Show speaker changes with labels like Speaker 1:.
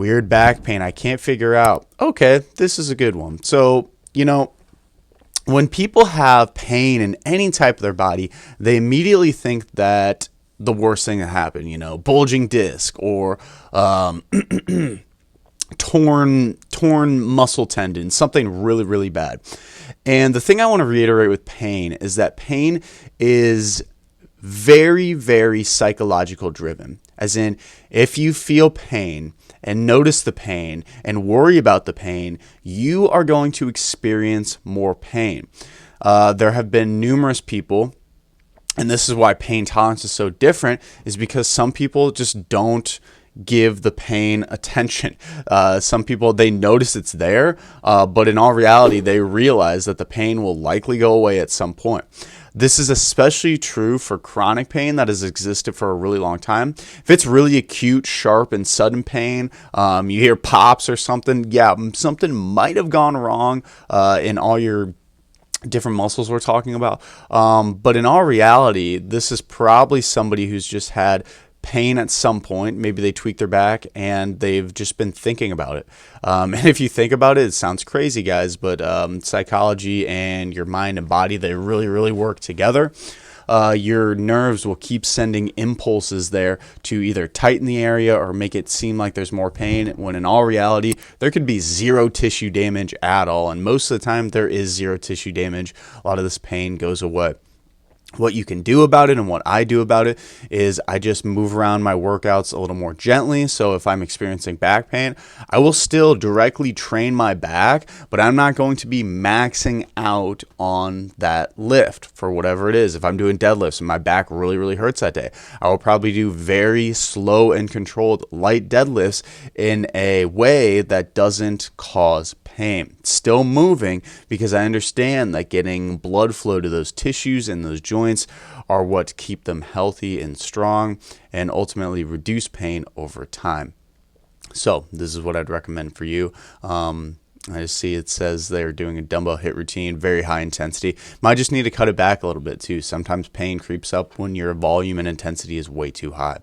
Speaker 1: Weird back pain I can't figure out. Okay, this is a good one. So, when people have pain in any type of their body, they immediately think that the worst thing that happened, bulging disc or torn muscle tendon, something really really bad. And the thing I want to reiterate with pain is that pain is very very psychological driven. As in, if you feel pain and notice the pain and worry about the pain, you are going to experience more pain. There have been numerous people, and this is why pain tolerance is so different, is because some people just don't give the pain attention. Some people, they notice it's there, but in all reality, they realize that the pain will likely go away at some point. This is especially true for chronic pain that has existed for a really long time. If it's really acute, sharp, and sudden pain, you hear pops or something, yeah, something might have gone wrong in all your different muscles we're talking about. But in all reality, this is probably somebody who's just had pain at some point. Maybe they tweaked their back and they've just been thinking about it. And if you think about it, it sounds crazy, guys, but psychology and your mind and body, they really, really work together. Your nerves will keep sending impulses there to either tighten the area or make it seem like there's more pain, when in all reality, there could be zero tissue damage at all. And most of the time, there is zero tissue damage. A lot of this pain goes away. What you can do about it and what I do about it is I just move around my workouts a little more gently. So if I'm experiencing back pain, I will still directly train my back, but I'm not going to be maxing out on that lift for whatever it is. If I'm doing deadlifts and my back really, really hurts that day, I will probably do very slow and controlled light deadlifts in a way that doesn't cause pain. Still moving, because I understand that getting blood flow to those tissues and those joints are what keep them healthy and strong and ultimately reduce pain over time. So this is what I'd recommend for you. I just see it says they're doing a dumbbell hit routine, very high intensity. Might just need to cut it back a little bit too. Sometimes pain creeps up when your volume and intensity is way too high.